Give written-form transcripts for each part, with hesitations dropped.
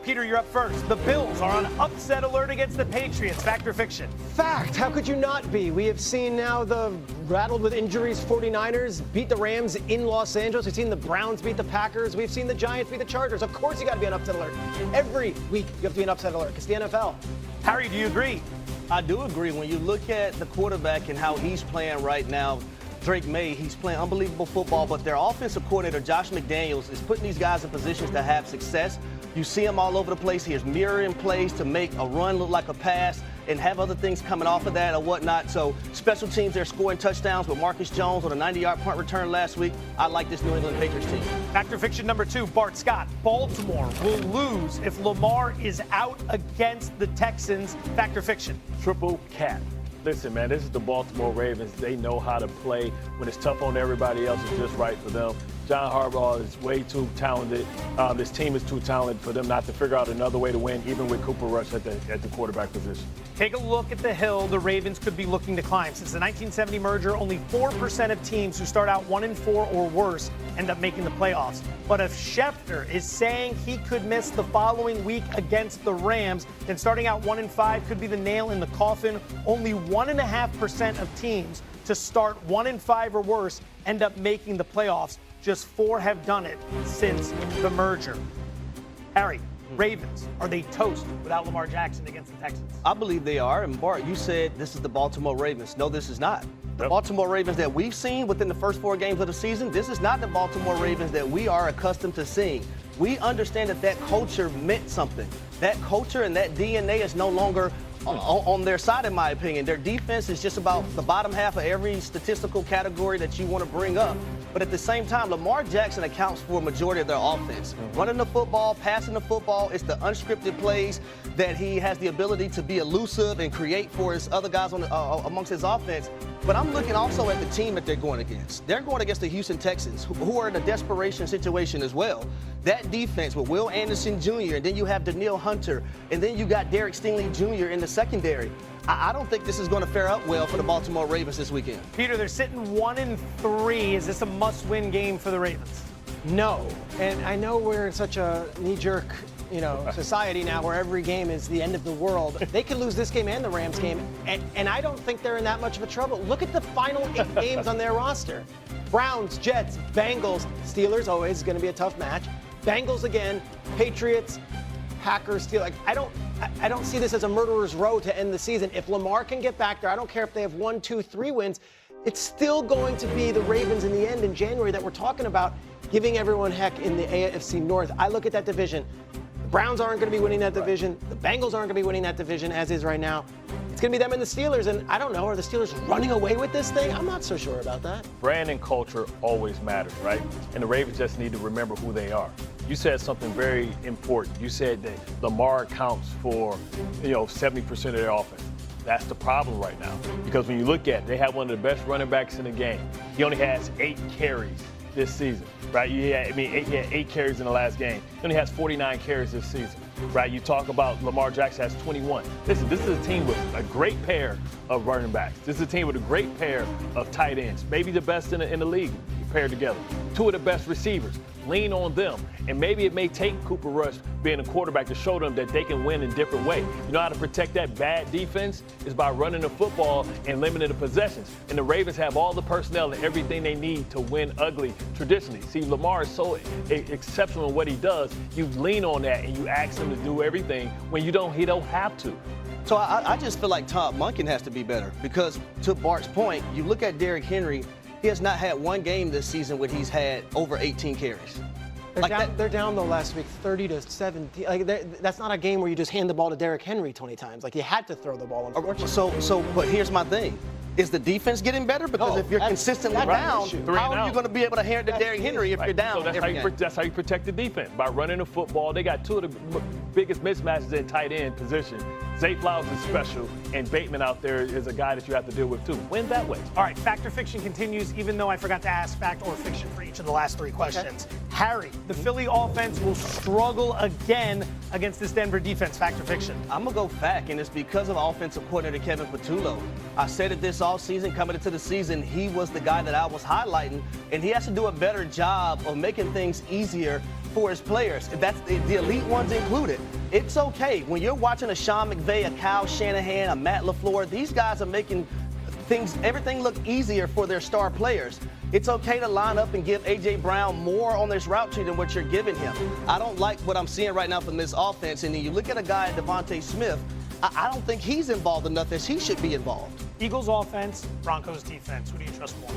Peter, you're up first. The Bills are on upset alert against the Patriots. Fact or fiction? Fact. How could you not be? We have seen now the rattled with injuries 49ers beat the Rams in Los Angeles. We've seen the Browns beat the Packers. We've seen the Giants beat the Chargers. Of course you got to be on upset alert. Every week you have to be on upset alert. It's the NFL. Harry, do you agree? I do agree. When you look at the quarterback and how he's playing right now, Drake May, he's playing unbelievable football, but their offensive coordinator, Josh McDaniels, is putting these guys in positions to have success. You see him all over the place. He has mirroring plays to make a run look like a pass and have other things coming off of that or whatnot. So special teams, they're scoring touchdowns with Marcus Jones on a 90-yard punt return last week. I like this New England Patriots team. Fact or fiction number 2, Bart Scott. Baltimore will lose if Lamar is out against the Texans. Fact or fiction? Triple cap. Listen, man, this is the Baltimore Ravens. They know how to play. When it's tough on everybody else, it's just right for them. John Harbaugh is way too talented. This team is too talented for them not to figure out another way to win, even with Cooper Rush at the quarterback position. Take a look at the hill the Ravens could be looking to climb. Since the 1970 merger, only 4% of teams who start out 1-4 or worse end up making the playoffs. But if Schefter is saying he could miss the following week against the Rams, then starting out 1-5 could be the nail in the coffin. Only 1.5% of teams to start 1-5 or worse end up making the playoffs. Just 4 have done it since the merger. Harry, Ravens, are they toast without Lamar Jackson against the Texans? I believe they are. And Bart, you said this is the Baltimore Ravens. No, this is not. The Baltimore Ravens that we've seen within the first 4 games of the season, this is not the Baltimore Ravens that we are accustomed to seeing. We understand that culture meant something. That culture and that DNA is no longer on their side, in my opinion. Their defense is just about the bottom half of every statistical category that you want to bring up. But at the same time, Lamar Jackson accounts for a majority of their offense. Running the football, passing the football, it's the unscripted plays that he has the ability to be elusive and create for his other guys amongst his offense. But I'm looking also at the team that they're going against. They're going against the Houston Texans, who are in a desperation situation as well. That defense with Will Anderson Jr., and then you have Danielle Hunter, and then you got Derek Stingley Jr. in the secondary. I don't think this is going to fare up well for the Baltimore Ravens this weekend. Peter, they're sitting 1-3. Is this a must-win game for the Ravens? No. And I know we're in such a knee-jerk, society now where every game is the end of the world. They could lose this game and the Rams game, and I don't think they're in that much of a trouble. Look at the final 8 games on their roster. Browns, Jets, Bengals, Steelers, always going to be a tough match. Bengals again, Patriots, Packers, Steelers. I don't see this as a murderer's row to end the season. If Lamar can get back there, I don't care if they have 1, 2, 3 wins, it's still going to be the Ravens in the end in January that we're talking about, giving everyone heck in the AFC North. I look at that division. The Browns aren't going to be winning that division. The Bengals aren't going to be winning that division as is right now. It's going to be them and the Steelers, and I don't know, are the Steelers running away with this thing? I'm not so sure about that. Brand and culture always matters, right? And the Ravens just need to remember who they are. You said something very important. You said that Lamar accounts for, 70% of their offense. That's the problem right now. Because when you look at it, they have one of the best running backs in the game. He only has 8 carries this season, right? He had 8 carries in the last game. He only has 49 carries this season, right? You talk about Lamar Jackson has 21. Listen, this is a team with a great pair of running backs. This is a team with a great pair of tight ends, maybe the best in the league paired together. 2 of the best receivers. Lean on them. And maybe it may take Cooper Rush being a quarterback to show them that they can win in different ways. You know how to protect that bad defense is by running the football and limiting the possessions. And the Ravens have all the personnel and everything they need to win ugly traditionally. See, Lamar is so exceptional in what he does. You lean on that and you ask him to do everything when he don't have to. So I just feel like Todd Monken has to be better because, to Bart's point, you look at Derrick Henry, he has not had one game this season where he's had over 18 carries. They're down though last week, 30-17. That's not a game where you just hand the ball to Derrick Henry 20 times. You had to throw the ball, unfortunately. But here's my thing. Is the defense getting better? Because if you're consistently down, how are you going to be able to hand to Derrick Henry if you're down? So that's how you protect the defense, by running the football. They got 2 of the biggest mismatches in tight end position. Zay Flowers is special, and Bateman out there is a guy that you have to deal with too. Win that way. All right, fact or fiction continues, even though I forgot to ask fact or fiction for each of the last 3 questions. Okay. Harry, the Philly offense will struggle again against this Denver defense. Fact or fiction? I'm going to go fact, and it's because of offensive coordinator Kevin Patullo. I said it this offseason, coming into the season, he was the guy that I was highlighting, and he has to do a better job of making things easier for his players. That's the elite ones included. It's okay. When you're watching a Sean McVay, a Kyle Shanahan, a Matt LaFleur, these guys are making everything look easier for their star players. It's okay to line up and give A.J. Brown more on this route tree than what you're giving him. I don't like what I'm seeing right now from this offense. And then you look at a guy, Devontae Smith, I don't think he's involved enough as he should be involved. Eagles offense, Broncos defense. Who do you trust more?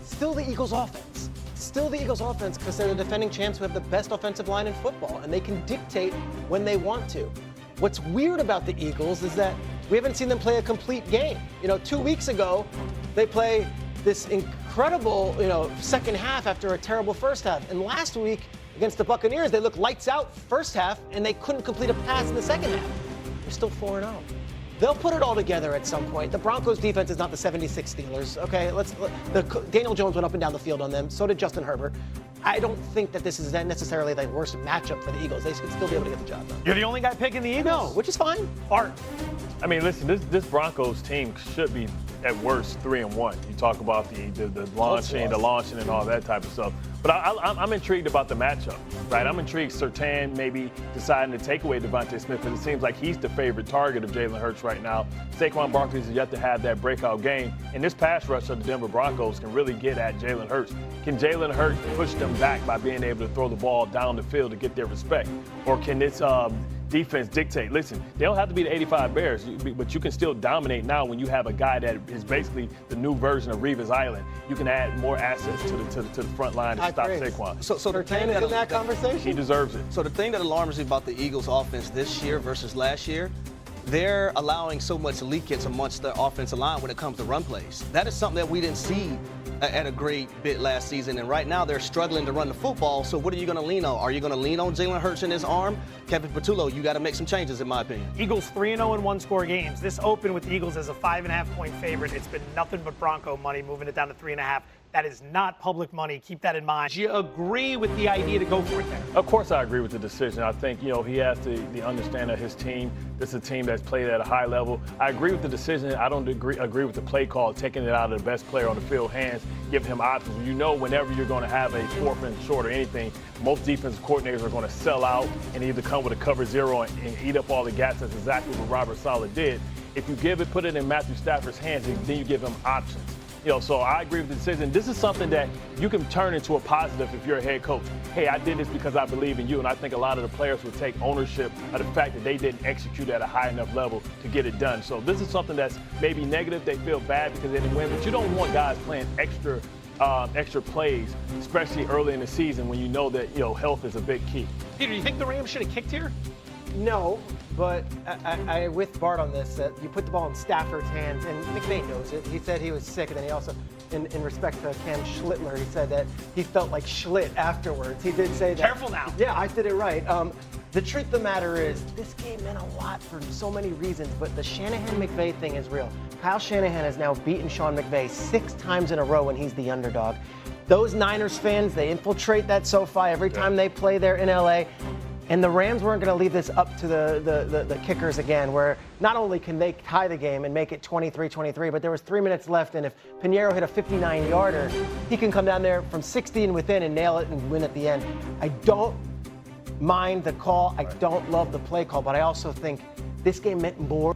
Still the Eagles offense. Still the Eagles offense because they're the defending champs who have the best offensive line in football, and they can dictate when they want to. What's weird about the Eagles is that we haven't seen them play a complete game. 2 weeks ago, they play this incredible, second half after a terrible first half. And last week against the Buccaneers, they looked lights out first half, and they couldn't complete a pass in the second half. They're still 4-0. They'll put it all together at some point. The Broncos defense is not the 76 Steelers, okay? Daniel Jones went up and down the field on them. So did Justin Herbert. I don't think that this is necessarily the worst matchup for the Eagles. They should still be able to get the job done. You're the only guy picking the Eagles? No, which is fine. Art. I mean, listen, this Broncos team should be at worst 3-1. You talk about the launching and all that type of stuff. But I'm intrigued about the matchup, right? I'm intrigued Surtain maybe deciding to take away Devontae Smith because it seems like he's the favorite target of Jalen Hurts right now. Saquon Barkley is yet to have that breakout game. And this pass rush of the Denver Broncos can really get at Jalen Hurts. Can Jalen Hurts push them back by being able to throw the ball down the field to get their respect? Or can this defense dictate? Listen, they don't have to be the 85 Bears, but you can still dominate now when you have a guy that is basically the new version of Revis Island. You can add more assets to the front line to stop Saquon. So the thing in that conversation, he deserves it. So the thing that alarms me about the Eagles' offense this year versus last year, they're allowing so much leakage amongst their offensive line when it comes to run plays. That is something that we didn't see at a great bit last season, and right now they're struggling to run the football. So what are you going to lean on? Are you going to lean on Jalen Hurts in his arm? Kevin Patullo, you got to make some changes, in my opinion. Eagles 3-0 in one-score games. This opened with the Eagles as a 5.5-point favorite. It's been nothing but Bronco money, moving it down to 3.5. That is not public money. Keep that in mind. Do you agree with the idea to go for it there? Of course I agree with the decision. I think, he has the understanding of his team. This is a team that's played at a high level. I agree with the decision. I don't agree with the play call, taking it out of the best player on the field hands, giving him options. Whenever you're going to have a 4th and short or anything, most defensive coordinators are going to sell out and either come with a cover zero and eat up all the gas. That's exactly what Robert Saleh did. If you put it in Matthew Stafford's hands, then you give him options. So I agree with the decision. This is something that you can turn into a positive if you're a head coach. Hey, I did this because I believe in you, and I think a lot of the players will take ownership of the fact that they didn't execute at a high enough level to get it done. So this is something that's maybe negative. They feel bad because they didn't win, but you don't want guys playing extra plays, especially early in the season when you know that health is a big key. Peter, do you think the Rams should have kicked here? No, but I with Bart on this, that you put the ball in Stafford's hands, and McVay knows it. He said he was sick, and then he also, in respect to Cam Schlittler, he said that he felt like Schlitt afterwards. He did say that. Careful now. Yeah, I did it right. The truth of the matter is, this game meant a lot for so many reasons, but the Shanahan-McVay thing is real. Kyle Shanahan has now beaten Sean McVay 6 times in a row when he's the underdog. Those Niners fans, they infiltrate that SoFi every time they play there in L.A., and the Rams weren't going to leave this up to the kickers again, where not only can they tie the game and make it 23-23, but there was 3 minutes left, and if Pinheiro hit a 59-yarder, he can come down there from 60 and within and nail it and win at the end. I don't mind the call. I don't love the play call, but I also think this game meant more.